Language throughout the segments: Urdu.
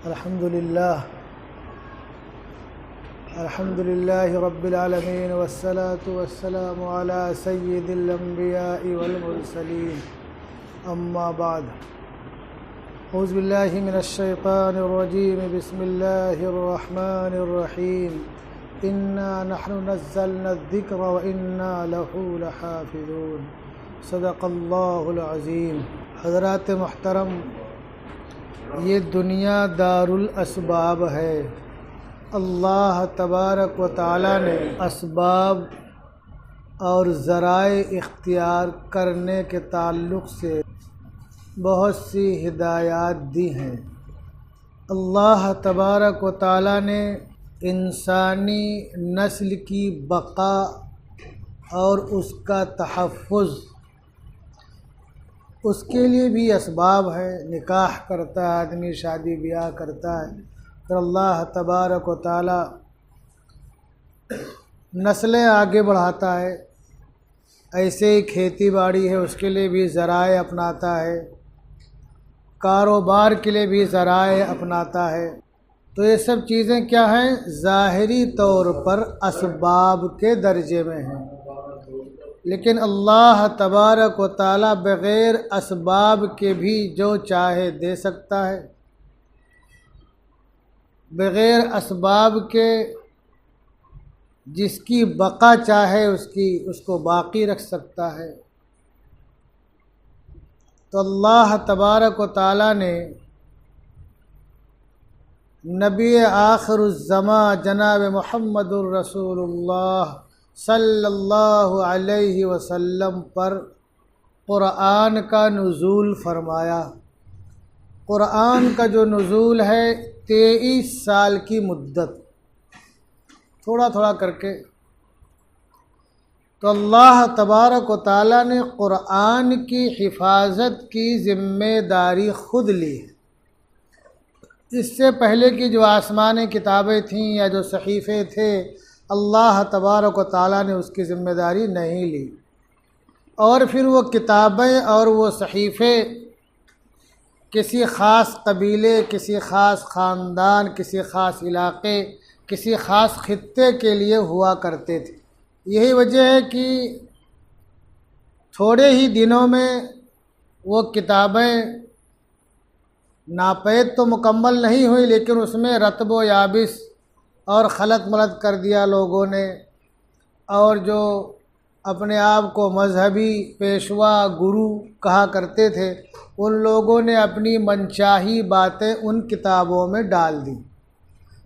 الحمد لله رب العالمين والصلاة والسلام على سيد الأنبياء والمرسلين أما بعد أعوذ بالله من الشيطان الرجيم بسم الله الرحمن الرحيم إنا نحن نزلنا الذكر وإنا له لحافظون صدق اللہ العظیم۔ حضرات محترم، یہ دنیا دار الاسباب ہے۔ اللہ تبارک و تعالی نے اسباب اور ذرائع اختیار کرنے کے تعلق سے بہت سی ہدایات دی ہیں۔ اللہ تبارک و تعالی نے انسانی نسل کی بقا اور اس کا تحفظ، اس کے لیے بھی اسباب ہے۔ نکاح کرتا ہے آدمی، شادی بیاہ کرتا ہے، پھر اللہ تبارک و تعالی نسلیں آگے بڑھاتا ہے۔ ایسے ہی کھیتی باڑی ہے، اس کے لیے بھی ذرائع اپناتا ہے، کاروبار کے لیے بھی ذرائع اپناتا ہے۔ تو یہ سب چیزیں کیا ہیں؟ ظاہری طور پر اسباب کے درجے میں ہیں، لیکن اللہ تبارک و تعالی بغیر اسباب کے بھی جو چاہے دے سکتا ہے، بغیر اسباب کے جس کی بقا چاہے اس کو باقی رکھ سکتا ہے۔ تو اللہ تبارک و تعالی نے نبی آخر الزماں جناب محمد الرسول اللہ صلی اللہ علیہ وسلم پر قرآن کا نزول فرمایا۔ قرآن کا جو نزول ہے 23 سال کی مدت، تھوڑا تھوڑا کر کے۔ تو اللہ تبارک و تعالی نے قرآن کی حفاظت کی ذمہ داری خود لی۔ اس سے پہلے کی جو آسمانی کتابیں تھیں یا جو صحیفے تھے، اللہ تبارک و تعالیٰ نے اس کی ذمہ داری نہیں لی، اور پھر وہ کتابیں اور وہ صحیفے کسی خاص قبیلے، کسی خاص خاندان، کسی خاص علاقے، کسی خاص خطے کے لیے ہوا کرتے تھے۔ یہی وجہ ہے کہ تھوڑے ہی دنوں میں وہ کتابیں ناپید تو مکمل نہیں ہوئی، لیکن اس میں رطب و یابس اور خلط ملط کر دیا لوگوں نے، اور جو اپنے آپ کو مذہبی پیشوا گرو کہا کرتے تھے، ان لوگوں نے اپنی منچاہی باتیں ان کتابوں میں ڈال دیں۔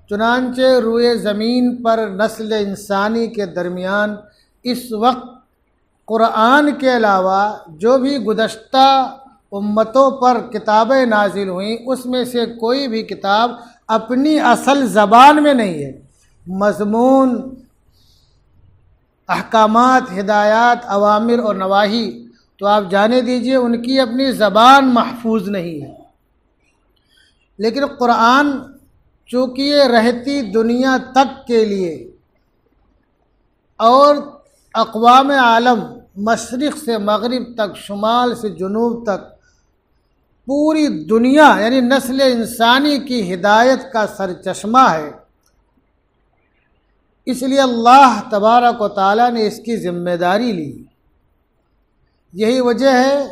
چنانچہ روئے زمین پر نسل انسانی کے درمیان اس وقت قرآن کے علاوہ جو بھی گزشتہ امتوں پر کتابیں نازل ہوئیں، اس میں سے کوئی بھی کتاب اپنی اصل زبان میں نہیں ہے۔ مضمون، احکامات، ہدایات، اوامر اور نواہی تو آپ جانے دیجئے ان کی اپنی زبان محفوظ نہیں ہے، لیکن قرآن چونکہ یہ رہتی دنیا تک کے لیے اور اقوام عالم، مشرق سے مغرب تک، شمال سے جنوب تک، پوری دنیا یعنی نسل انسانی کی ہدایت کا سرچشمہ ہے، اس لیے اللہ تبارک و تعالیٰ نے اس کی ذمہ داری لی۔ یہی وجہ ہے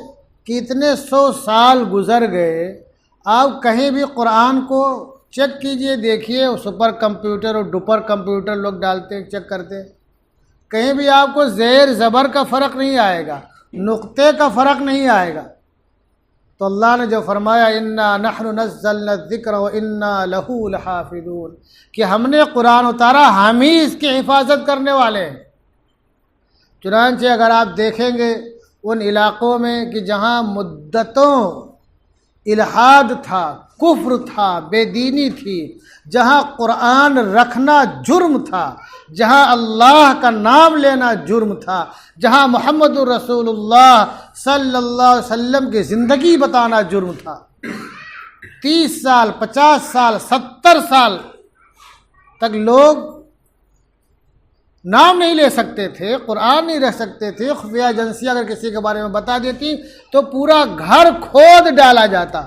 کہ اتنے 100 سال گزر گئے، آپ کہیں بھی قرآن کو چیک کیجئے، دیکھیے سپر کمپیوٹر اور ڈپر کمپیوٹر لوگ ڈالتے ہیں، چیک کرتے ہیں، کہیں بھی آپ کو زیر زبر کا فرق نہیں آئے گا، نقطے کا فرق نہیں آئے گا۔ تو اللہ نے جو فرمایا انا نحن نزلنا الذکر وانا لہ لحافظون، کہ ہم نے قرآن اتارا، ہم ہی اس کی حفاظت کرنے والے ہیں۔ چنانچہ اگر آپ دیکھیں گے ان علاقوں میں کہ جہاں مدتوں الحاد تھا، کفر تھا، بے دینی تھی، جہاں قرآن رکھنا جرم تھا، جہاں اللہ کا نام لینا جرم تھا، جہاں محمد الرسول اللہ صلی اللہ علیہ وسلم کی زندگی بتانا جرم تھا، 30 سال، 50 سال، 70 سال تک لوگ نام نہیں لے سکتے تھے، قرآن نہیں رہ سکتے تھے، خفیہ ایجنسی اگر کسی کے بارے میں بتا دیتی تو پورا گھر کھود ڈالا جاتا۔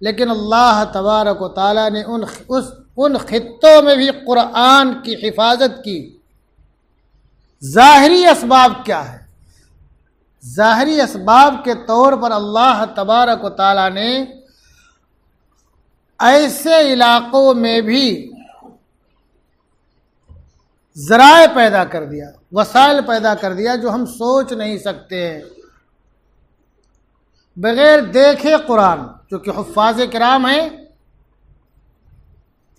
لیکن اللہ تبارک و تعالیٰ نے ان خطوں میں بھی قرآن کی حفاظت کی۔ ظاہری اسباب کیا ہے؟ ظاہری اسباب کے طور پر اللہ تبارک و تعالیٰ نے ایسے علاقوں میں بھی ذرائع پیدا کر دیا، وسائل پیدا کر دیا جو ہم سوچ نہیں سکتے ہیں۔ بغیر دیکھے قرآن، چونکہ حفاظ کرام ہیں،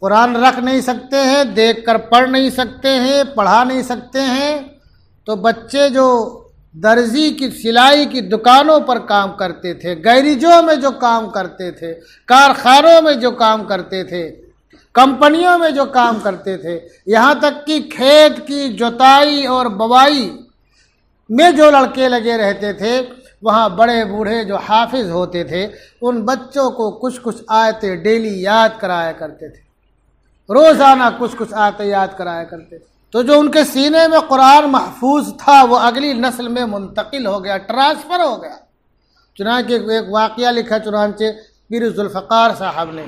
قرآن رکھ نہیں سکتے ہیں، دیکھ کر پڑھ نہیں سکتے ہیں، پڑھا نہیں سکتے ہیں، تو بچے جو درزی کی سلائی کی دکانوں پر کام کرتے تھے، گیریجوں میں جو کام کرتے تھے، کارخانوں میں جو کام کرتے تھے، کمپنیوں میں جو کام کرتے تھے، یہاں تک کہ کھیت کی جوتائی اور بوائی میں جو لڑکے لگے رہتے تھے، وہاں بڑے بوڑھے جو حافظ ہوتے تھے، ان بچوں کو کچھ آیتیں ڈیلی یاد کرایا کرتے تھے، روزانہ کچھ آیتیں یاد کرایا کرتے تھے۔ تو جو ان کے سینے میں قرآن محفوظ تھا وہ اگلی نسل میں منتقل ہو گیا، ٹرانسفر ہو گیا۔ چنانچہ ایک واقعہ لکھا چنانچہ پیر ذوالفقار صاحب نے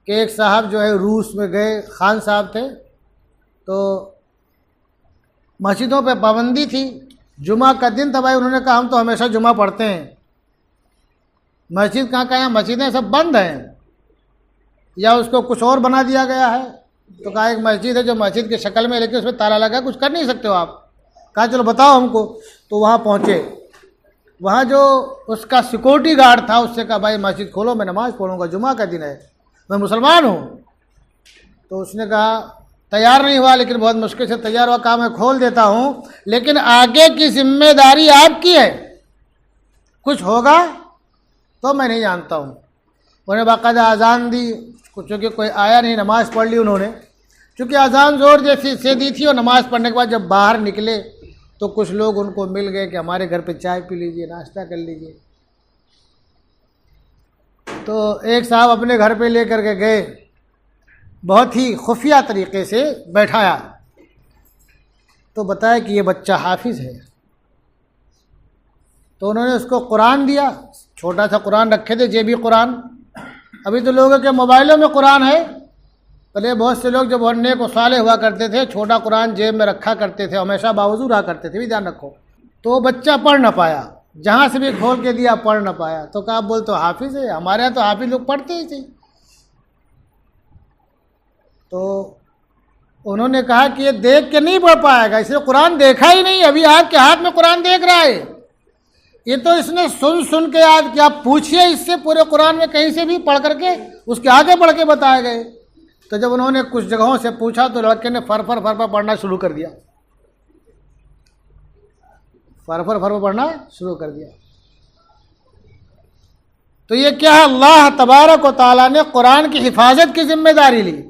کہ ایک صاحب جو ہے روس میں گئے، خان صاحب تھے، تو مسجدوں پہ پابندی تھی، جمعہ کا دن تھا، بھائی انہوں نے کہا ہم تو ہمیشہ جمعہ پڑھتے ہیں، مسجد کہاں کا ہے، مسجدیں سب بند ہیں یا اس کو کچھ اور بنا دیا گیا ہے؟ تو کہا ایک مسجد ہے جو مسجد کی شکل میں، لیکن اس میں تالا لگا، کچھ کر نہیں سکتے ہو آپ۔ کہا چلو بتاؤ ہم کو۔ تو وہاں پہنچے، وہاں جو اس کا سیکورٹی گارڈ تھا اس سے کہا بھائی مسجد کھولو، میں نماز پڑھوں گا، جمعہ کا دن ہے، میں مسلمان ہوں۔ تو اس نے کہا تیار نہیں ہوا، لیکن بہت مشکل سے تیار ہوا، کہا میں کھول دیتا ہوں، لیکن آگے کی ذمہ داری آپ کی ہے، کچھ ہوگا تو میں نہیں جانتا ہوں۔ انہوں نے باقاعدہ اذان دی، چونکہ کوئی آیا نہیں، نماز پڑھ لی انہوں نے، چونکہ اذان زور جیسی سے دی تھی، اور نماز پڑھنے کے بعد جب باہر نکلے تو کچھ لوگ ان کو مل گئے کہ ہمارے گھر پہ چائے پی لیجئے، ناشتہ کر لیجئے۔ تو ایک صاحب اپنے گھر پہ لے کر کے گئے، بہت ہی خفیہ طریقے سے بیٹھایا، تو بتایا کہ یہ بچہ حافظ ہے۔ تو انہوں نے اس کو قرآن دیا، چھوٹا سا قرآن رکھے تھے، جیبی قرآن۔ ابھی تو لوگوں کے موبائلوں میں قرآن ہے، پہلے بہت سے لوگ جو بہت نیک و صالح ہوا کرتے تھے چھوٹا قرآن جیب میں رکھا کرتے تھے، ہمیشہ باوضو رہا کرتے تھے، بھی دھیان رکھو۔ تو وہ بچہ پڑھ نہ پایا، جہاں سے بھی کھول کے دیا پڑھ نہ پایا، تو کہا آپ بولتے ہو حافظ ہے، ہمارے یہاں تو حافظ لوگ پڑھتے ہی تھے۔ تو انہوں نے کہا کہ یہ دیکھ کے نہیں پڑھ پائے گا، اس نے قرآن دیکھا ہی نہیں، ابھی آپ کے ہاتھ میں قرآن دیکھ رہا ہے، یہ تو اس نے سن کے یاد کیا، پوچھئے اس سے پورے قرآن میں کہیں سے بھی پڑھ کر کے اس کے آگے پڑھ کے بتائے گئے۔ تو جب انہوں نے کچھ جگہوں سے پوچھا تو لڑکے نے فر پڑھنا شروع کر دیا، فر پڑھنا شروع کر دیا۔ تو یہ کیا ہے؟ اللہ تبارک و تعالیٰ نے قرآن کی حفاظت کی ذمہ داری لی۔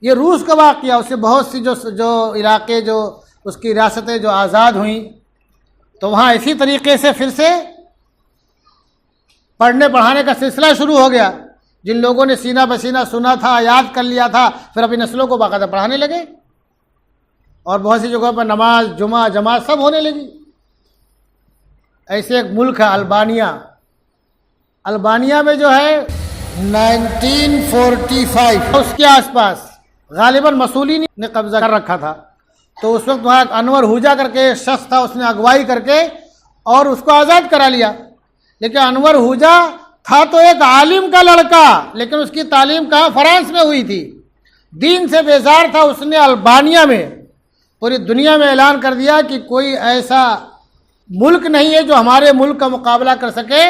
یہ روس کا واقعہ، اس سے بہت سی جو علاقے، جو اس کی ریاستیں جو آزاد ہوئیں، تو وہاں اسی طریقے سے پھر سے پڑھنے پڑھانے کا سلسلہ شروع ہو گیا۔ جن لوگوں نے سینہ بسینہ سنا تھا، یاد کر لیا تھا، پھر اپنی نسلوں کو باقاعدہ پڑھانے لگے، اور بہت سی جگہوں پر نماز، جمعہ، جماعت سب ہونے لگی۔ ایسے ایک ملک ہے البانیہ، البانیہ میں جو ہے 1945 اس کے آس پاس غالباً مسولینی نے قبضہ کر رکھا تھا، تو اس وقت وہاں انور ہوجا کر کے شخص تھا، اس نے اغوائی کر کے اور اس کو آزاد کرا لیا۔ لیکن انور ہوجا تھا تو ایک عالم کا لڑکا، لیکن اس کی تعلیم کہاں؟ فرانس میں ہوئی تھی، دین سے بیزار تھا۔ اس نے البانیہ میں پوری دنیا میں اعلان کر دیا کہ کوئی ایسا ملک نہیں ہے جو ہمارے ملک کا مقابلہ کر سکے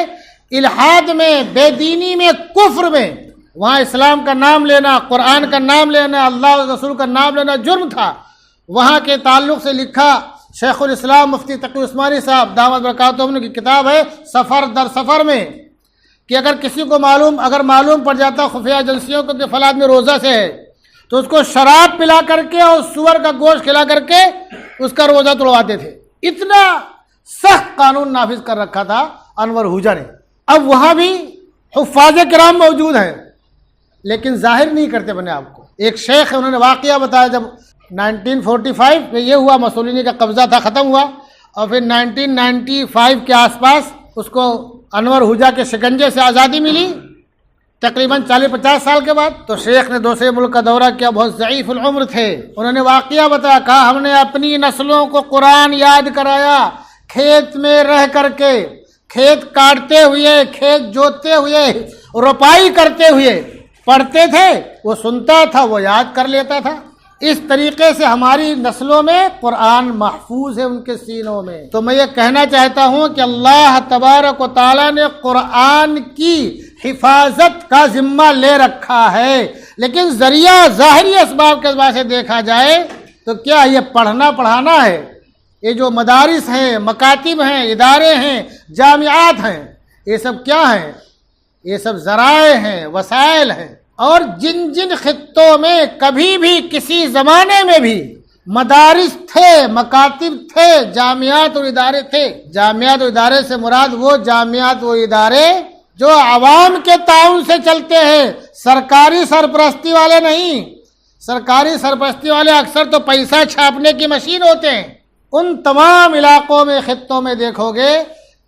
الحاد میں، بے دینی میں، کفر میں۔ وہاں اسلام کا نام لینا، قرآن کا نام لینا، اللہ اور رسول کا نام لینا جرم تھا۔ وہاں کے تعلق سے لکھا شیخ الاسلام مفتی تقی عثمانی صاحب دامت برکاتہم کی کتاب ہے سفر در سفر میں، کہ اگر کسی کو معلوم پڑ جاتا خفیہ ایجنسیوں کو کہ فلاں آدمی روزہ سے ہے، تو اس کو شراب پلا کر کے اور سور کا گوشت کھلا کر کے اس کا روزہ توڑواتے تھے۔ اتنا سخت قانون نافذ کر رکھا تھا انور ہوجا نے۔ اب وہاں بھی حفاظ کرام موجود ہیں، لیکن ظاہر نہیں کرتے بنے آپ کو۔ ایک شیخ انہوں نے واقعہ بتایا، جب 1945 میں یہ ہوا، مسولینی کا قبضہ تھا، ختم ہوا، اور پھر 1995 کے آس پاس اس کو انور ہوجا کے شکنجے سے آزادی ملی، تقریباً 40-50 سال کے بعد۔ تو شیخ نے دوسرے ملک کا دورہ کیا، بہت ضعیف العمر تھے، انہوں نے واقعہ بتایا، کہا ہم نے اپنی نسلوں کو قرآن یاد کرایا، کھیت میں رہ کر کے، کھیت کاٹتے ہوئے، کھیت جوتتے ہوئے، روپائی کرتے ہوئے پڑھتے تھے، وہ سنتا تھا، وہ یاد کر لیتا تھا۔ اس طریقے سے ہماری نسلوں میں قرآن محفوظ ہے، ان کے سینوں میں۔ تو میں یہ کہنا چاہتا ہوں کہ اللہ تبارک و تعالیٰ نے قرآن کی حفاظت کا ذمہ لے رکھا ہے، لیکن ذریعہ ظاہری اسباب کے اعتبار سے دیکھا جائے تو کیا یہ پڑھنا پڑھانا ہے؟ یہ جو مدارس ہیں، مکاتب ہیں، ادارے ہیں، جامعات ہیں، یہ سب کیا ہیں؟ یہ سب ذرائع ہیں، وسائل ہیں۔ اور جن جن خطوں میں کبھی بھی کسی زمانے میں بھی مدارس تھے، مکاتب تھے، جامعات اور ادارے تھے، جامعات اور ادارے سے مراد وہ جامعات و ادارے جو عوام کے تعاون سے چلتے ہیں، سرکاری سرپرستی والے نہیں۔ سرکاری سرپرستی والے اکثر تو پیسہ چھاپنے کی مشین ہوتے ہیں۔ ان تمام علاقوں میں، خطوں میں دیکھو گے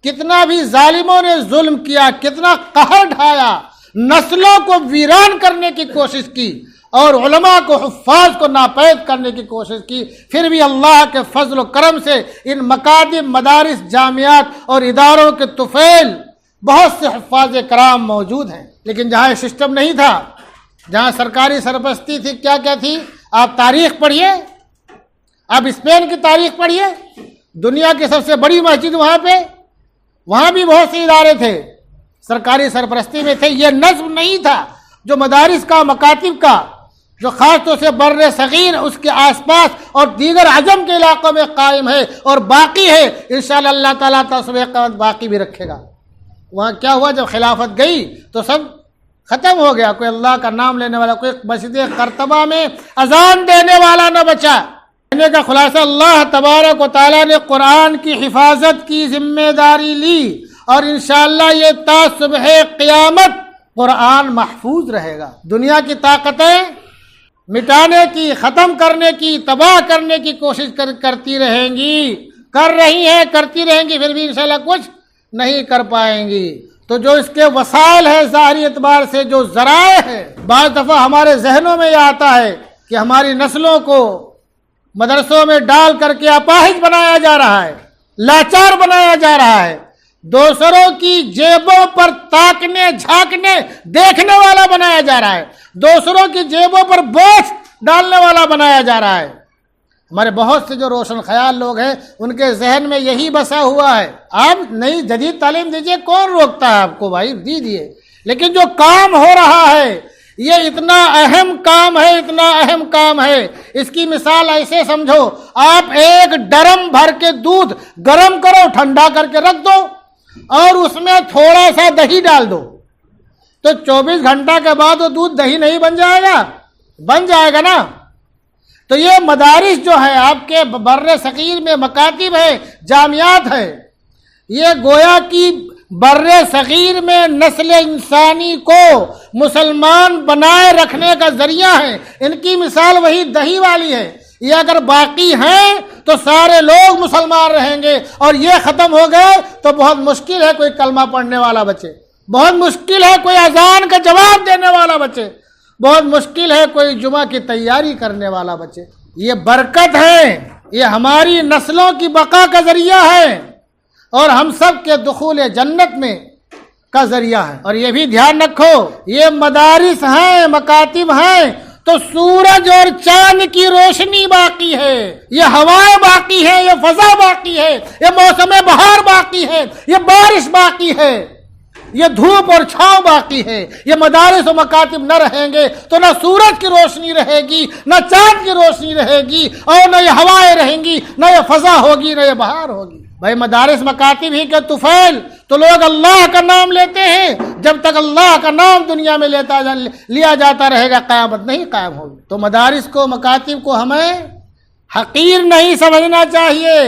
کتنا بھی ظالموں نے ظلم کیا، کتنا قہر ڈھایا، نسلوں کو ویران کرنے کی کوشش کی اور علماء کو، حفاظ کو ناپید کرنے کی کوشش کی، پھر بھی اللہ کے فضل و کرم سے ان مکاتب، مدارس، جامعات اور اداروں کے طفیل بہت سے حفاظ کرام موجود ہیں۔ لیکن جہاں یہ سسٹم نہیں تھا، جہاں سرکاری سرپرستی تھی، کیا کیا تھی؟ آپ تاریخ پڑھیے، آپ اسپین کی تاریخ پڑھیے، دنیا کی سب سے بڑی مسجد وہاں بھی بہت سے ادارے تھے، سرکاری سرپرستی میں تھے۔ یہ نظم نہیں تھا جو مدارس کا، مکاتب کا، جو خاص طور سے بر صغیر، اس کے آس پاس اور دیگر عجم کے علاقوں میں قائم ہے اور باقی ہے۔ انشاءاللہ اللہ تعالیٰ تصویر قیامت باقی بھی رکھے گا۔ وہاں کیا ہوا؟ جب خلافت گئی تو سب ختم ہو گیا، کوئی اللہ کا نام لینے والا، کوئی مسجد قرطبہ میں اذان دینے والا نہ بچا۔ کہنے کا خلاصہ، اللہ تبارک و تعالیٰ نے قرآن کی حفاظت کی ذمہ داری لی اور انشاءاللہ یہ تا صبح قیامت قرآن محفوظ رہے گا۔ دنیا کی طاقتیں مٹانے کی، ختم کرنے کی، تباہ کرنے کی کوشش کرتی رہیں گی، کر رہی ہیں، کرتی رہیں گی، پھر بھی انشاءاللہ کچھ نہیں کر پائیں گی۔ تو جو اس کے وسائل ہے، ظاہری اعتبار سے جو ذرائع ہے، بعض دفعہ ہمارے ذہنوں میں یہ آتا ہے کہ ہماری نسلوں کو مدرسوں میں ڈال کر کے اپاہج بنایا جا رہا ہے، لاچار بنایا جا رہا ہے، دوسروں کی جیبوں پر تاکنے، جھانکنے، دیکھنے والا بنایا جا رہا ہے، دوسروں کی جیبوں پر بوجھ ڈالنے والا بنایا جا رہا ہے۔ ہمارے بہت سے جو روشن خیال لوگ ہیں، ان کے ذہن میں یہی بسا ہوا ہے۔ آپ نئی جدید تعلیم دیجئے، کون روکتا ہے آپ کو؟ بھائی دیجئے، لیکن جو کام ہو رہا ہے یہ اتنا اہم کام ہے، اتنا اہم کام ہے۔ اس کی مثال ایسے سمجھو، آپ ایک ڈرم بھر کے دودھ گرم کرو، ٹھنڈا کر کے رکھ دو اور اس میں تھوڑا سا دہی ڈال دو، تو 24 گھنٹہ کے بعد وہ دودھ دہی نہیں بن جائے گا؟ بن جائے گا نا۔ تو یہ مدارس جو ہے آپ کے بر صغیر میں، مکاتب ہے، جامعات ہے، یہ گویا کی بر صغیر میں نسل انسانی کو مسلمان بنائے رکھنے کا ذریعہ ہے۔ ان کی مثال وہی دہی والی ہے۔ یہ اگر باقی ہیں تو سارے لوگ مسلمان رہیں گے، اور یہ ختم ہو گئے تو بہت مشکل ہے کوئی کلمہ پڑھنے والا بچے، بہت مشکل ہے کوئی اذان کا جواب دینے والا بچے، بہت مشکل ہے کوئی جمعہ کی تیاری کرنے والا بچے۔ یہ برکت ہے، یہ ہماری نسلوں کی بقا کا ذریعہ ہے اور ہم سب کے دخول جنت میں کا ذریعہ ہے۔ اور یہ بھی دھیان رکھو، یہ مدارس ہیں، مکاتب ہیں تو سورج اور چاند کی روشنی باقی ہے، یہ ہوائیں باقی ہیں، یہ فضا باقی ہے، یہ موسم بہار باقی ہے، یہ بارش باقی ہے، یہ دھوپ اور چھاؤں باقی ہے۔ یہ مدارس و مکاتب نہ رہیں گے تو نہ سورج کی روشنی رہے گی، نہ چاند کی روشنی رہے گی، اور نہ یہ ہوائیں رہیں گی، نہ یہ فضا ہوگی، نہ یہ بہار ہوگی۔ بھائی مدارس مکاتب ہی کے طفیل تو لوگ اللہ کا نام لیتے ہیں، جب تک اللہ کا نام دنیا میں لیا جاتا رہے گا قیامت نہیں قائم ہوگی۔ تو مدارس کو، مکاتب کو ہمیں حقیر نہیں سمجھنا چاہیے،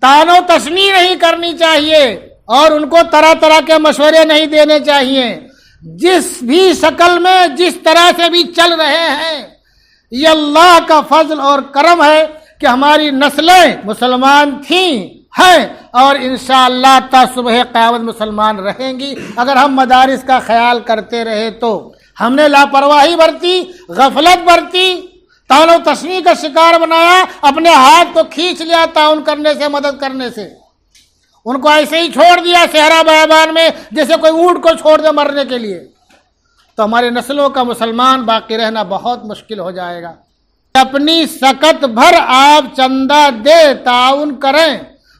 طعن و تشنیع نہیں کرنی چاہیے، اور ان کو طرح طرح کے مشورے نہیں دینے چاہیے۔ جس بھی شکل میں، جس طرح سے بھی چل رہے ہیں، یہ اللہ کا فضل اور کرم ہے کہ ہماری نسلیں مسلمان تھیں، ہیں اور انشاءاللہ تا صبح قیامت مسلمان رہیں گی اگر ہم مدارس کا خیال کرتے رہے تو۔ ہم نے لاپرواہی برتی، غفلت برتی، طعن و تشنیع کا شکار بنایا، اپنے ہاتھ کو کھینچ لیا تعاون کرنے سے، مدد کرنے سے، ان کو ایسے ہی چھوڑ دیا صحرا بیابان میں جیسے کوئی اونٹ کو چھوڑ دے مرنے کے لیے، تو ہماری نسلوں کا مسلمان باقی رہنا بہت مشکل ہو جائے گا۔ اپنی سکت بھر آپ چندہ دے تعاون کریں،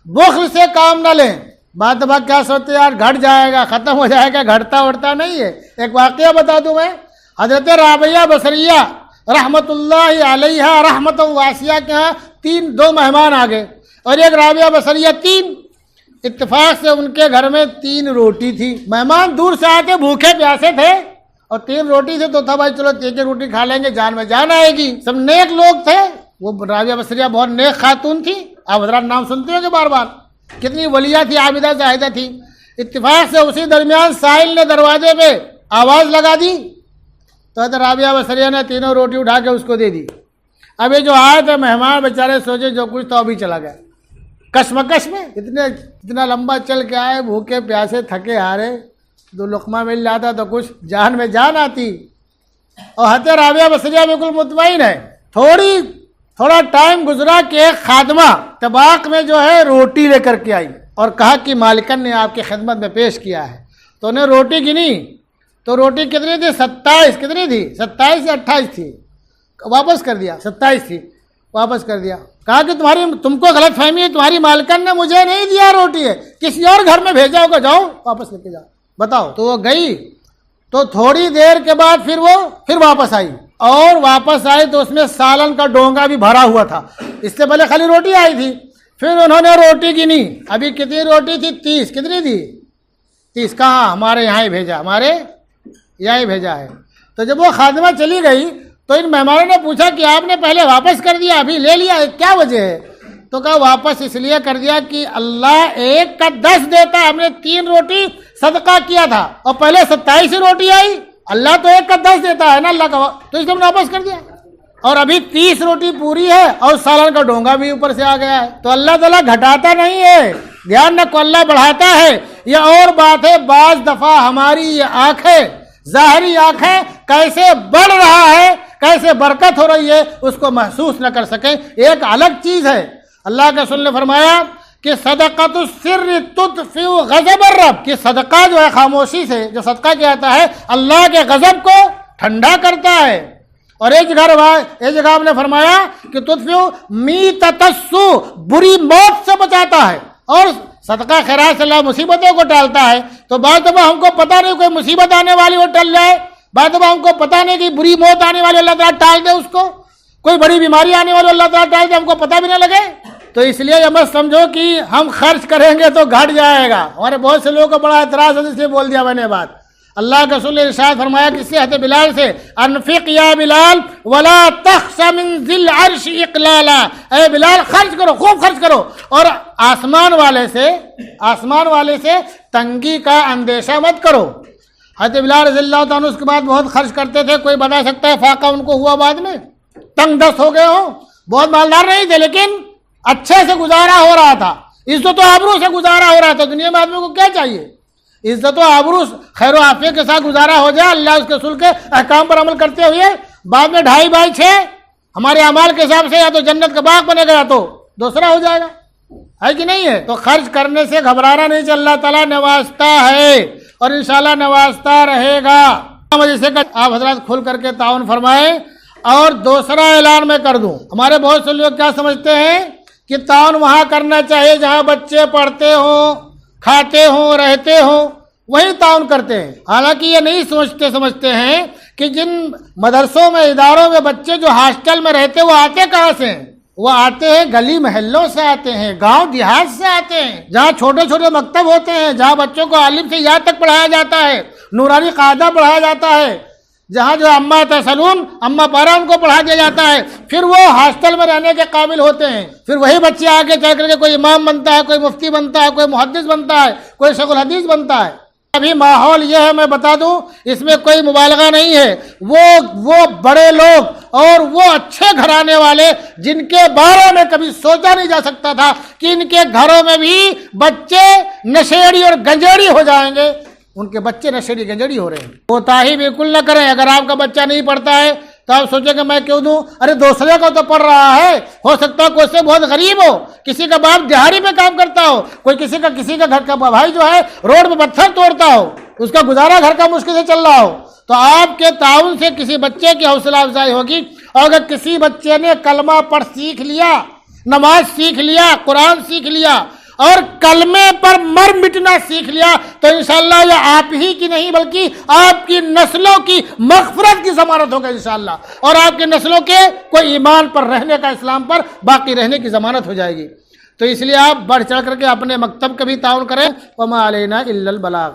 بخل سے کام نہ لیں۔ بات کیا سوچتے یار گھٹ جائے گا، ختم ہو جائے گا، گھٹتا اڑتا نہیں ہے۔ ایک واقعہ بتا دوں میں، حضرت رابعہ بصریہ رحمت اللہ علیہ رحمت واسعہ کے ہاں دو مہمان آ گئے اور ایک رابعہ بصریہ، اتفاق سے ان کے گھر میں 3 روٹی تھی۔ مہمان دور سے آتے بھوکے پیاسے تھے اور 3 روٹی سے تو تھا بھائی چلو 1 روٹی کھا لیں گے، جان میں جان آئے گی۔ سب نیک لوگ تھے، وہ رابعہ بصریہ بہت نیک خاتون تھی، آپ حضرات نام سنتے ہو کہ بار بار، کتنی ولیہ تھی، عابدہ زاہدہ تھی۔ اتفاق سے اسی درمیان سائل نے دروازے پہ آواز لگا دی تو حضرت رابعہ بصریہ نے 3 روٹی اٹھا کے اس کو دے دی۔ اب یہ جو آئے تھے مہمان بیچارے سوچے جو کچھ تو ابھی چلا گیا، کشمکش میں اتنا لمبا چل کے آئے، بھوکے پیاسے تھکے ہارے، 2 لقمہ مل جاتا تو کچھ جان میں جان آتی۔ اور حضرت رابعہ بصریہ بالکل مطمئن ہے۔ تھوڑا ٹائم گزرا کہ ایک خادمہ طباق میں جو ہے روٹی لے کر کے آئی اور کہا کہ مالکن نے آپ کی خدمت میں پیش کیا ہے۔ تو انہیں روٹی گنی تو روٹی کتنی تھی؟ 27 کتنی تھی؟ 27 یا 28 تھی، واپس کر دیا، 27 تھی، واپس کر دیا۔ کہا کہ تم کو غلط فہمی ہے، تمہاری مالکن نے مجھے نہیں دیا روٹی ہے، کسی اور گھر میں بھیجا ہوگا، جاؤ واپس لے کے جاؤ، بتاؤ۔ تو وہ گئی تو تھوڑی دیر کے بعد پھر واپس آئی، اور واپس آئی تو اس میں سالن کا ڈونگا بھی بھرا ہوا تھا، اس سے پہلے خالی روٹی آئی تھی۔ پھر انہوں نے روٹی گنی، ابھی کتنی روٹی تھی؟ 30 کتنی تھی؟ 30 کہاں؟ ہمارے یہاں ہی بھیجا، ہمارے یہاں ہی بھیجا ہے۔ تو جب وہ خادمہ چلی گئی تو ان مہمانوں نے پوچھا کہ آپ نے پہلے واپس کر دیا، ابھی لے لیا، کیا وجہ ہے؟ تو کہا واپس اس لیے کر دیا کہ اللہ 1 کا 10 دیتا ہے، ہم نے 3 روٹی صدقہ کیا تھا اور پہلے 27 ہی روٹی آئی، اللہ تو 1 کا 10 دیتا ہے نا اللہ کا، تو اس کو ہم نے واپس کر دیا، اور ابھی 30 روٹی پوری ہے اور سالن کا ڈونگا بھی اوپر سے آ گیا ہے۔ تو اللہ تعالیٰ گھٹاتا نہیں ہے، دھیان رکھو، اللہ بڑھاتا ہے۔ یہ اور بات ہے، بعض دفعہ ہماری یہ آنکھیں، ظاہری آنکھیں کیسے بڑھ رہا ہے، کیسے برکت ہو رہی ہے، اس کو محسوس نہ کر سکیں، ایک الگ چیز ہے۔ اللہ کے رسول نے فرمایا کہ صدقۃ السر تطفئ غضب الرب، کہ صدقہ جو ہے خاموشی سے جو صدقہ کیا جاتا ہے اللہ کے غضب کو ٹھنڈا کرتا ہے۔ اور ایک جگہ آپ نے فرمایا کہ تطفئ میتۃ السوء، بری موت سے بچاتا ہے، اور صدقہ خیرات سے اللہ مصیبتوں کو ٹالتا ہے۔ تو بعض دفعہ ہم کو پتہ نہیں کوئی مصیبت آنے والی وہ ٹل جائے، بعض دفعہ ہم کو پتہ نہیں کہ بری موت آنے والی اللہ تعالیٰ ٹال دے، اس کو کوئی بڑی بیماری آنے والی اللہ تعالیٰ ٹال دے، ہم کو پتہ بھی نہ لگے۔ تو اس لیے یہ مت سمجھو کہ ہم خرچ کریں گے تو گھٹ جائے گا۔ ہمارے بہت سے لوگوں کو بڑا اعتراض ہے، اس لیے بول دیا میں نے بات۔ اللہ کے رسول نے ارشاد فرمایا کس سے؟ حضرت بلال سے، انفق یا بلال ولا تخش من ذی العرش اقلالا، اے بلال خرچ کرو، خوب خرچ کرو، اور آسمان والے سے تنگی کا اندیشہ مت کرو۔ حضرت بلال رضی اللہ تعالیٰ اس کے بعد بہت خرچ کرتے تھے، کوئی بتا سکتا ہے فاقہ ان کو ہوا بعد میں؟ تنگ دست ہو گئے ہوں، بہت مالدار نہیں تھے لیکن اچھے سے گزارا ہو رہا تھا، عزت و آبرو سے گزارا ہو رہا تھا۔ دنیا میں آدمی کو کیا چاہیے؟ عزت و آبرو خیر و عافیت کے ساتھ گزارا ہو جائے، اللہ اس کے رسول کے احکام پر عمل کرتے ہوئے، بعد میں 2.5 بائی 6 ہمارے اعمال کے حساب سے یا تو جنت کا باغ بنے گا یا تو دوسرا ہو جائے گا، ہے کہ نہیں ہے؟ تو خرچ کرنے سے گھبرانا نہیں چاہیے، اللہ تعالیٰ نوازتا ہے اور انشاءاللہ نوازتا رہے گا۔ جیسے کہ آپ حضرات کھل کر کے تعاون فرمائیں۔ اور دوسرا اعلان میں کر دوں، ہمارے بہت سے لوگ کیا سمجھتے ہیں کہ تعاون وہاں کرنا چاہیے جہاں بچے پڑھتے ہوں، کھاتے ہوں، رہتے ہوں، وہی تعاون کرتے ہیں۔ حالانکہ یہ نہیں سمجھتے ہیں کہ جن مدرسوں میں، اداروں میں بچے جو ہاسٹل میں رہتے وہ آتے کہاں سے ہیں؟ وہ آتے ہیں گلی محلوں سے، آتے ہیں گاؤں دیہات سے، آتے ہیں جہاں چھوٹے چھوٹے مکتب ہوتے ہیں، جہاں بچوں کو عالم سے یا تک پڑھایا جاتا ہے، نورانی قاعدہ پڑھایا جاتا ہے، جہاں جو اما تسلون، اما پارا ان کو پڑھا دیا جاتا ہے، پھر وہ ہاسٹل میں رہنے کے قابل ہوتے ہیں۔ پھر وہی بچے آگے چل کر کے کوئی امام بنتا ہے، کوئی مفتی بنتا ہے، کوئی محدث بنتا ہے، کوئی شیخ الحدیث بنتا ہے۔ ابھی ماحول یہ ہے، میں بتا دوں، اس میں کوئی مبالغہ نہیں ہے، وہ بڑے لوگ اور وہ اچھے گھرانے والے جن کے بارے میں کبھی سوچا نہیں جا سکتا تھا کہ ان کے گھروں میں بھی بچے نشیڑی اور گنجیڑی ہو جائیں گے، ان کے بچے نشیڑی گنجیڑی ہو رہے ہیں۔ کوتاہی بالکل نہ کریں۔ اگر آپ کا بچہ نہیں پڑھتا ہے تو آپ سوچیں کہ میں کیوں دوں، ارے دوسرے کا تو پڑھ رہا ہے، ہو سکتا ہے کوئی سے بہت غریب ہو، کسی کا باپ دہاڑی پہ کام کرتا ہو، کوئی کسی کا گھر کا بھائی جو ہے روڈ پہ پتھر توڑتا ہو، اس کا گزارا گھر کا مشکل سے چل رہا ہو، تو آپ کے تعاون سے کسی بچے کی حوصلہ افزائی ہوگی۔ اور اگر کسی بچے نے کلمہ پڑھ سیکھ لیا، نماز سیکھ لیا، قرآن سیکھ لیا اور کلمے پر مر مٹنا سیکھ لیا تو انشاءاللہ یہ آپ ہی کی نہیں بلکہ آپ کی نسلوں کی مغفرت کی ضمانت ہوگا انشاءاللہ، اور آپ کی نسلوں کے کوئی ایمان پر رہنے کا، اسلام پر باقی رہنے کی ضمانت ہو جائے گی۔ تو اس لیے آپ بڑھ چڑھ کر کے اپنے مکتب کا بھی تعاون کریں۔ وما علینا الا البلاغ۔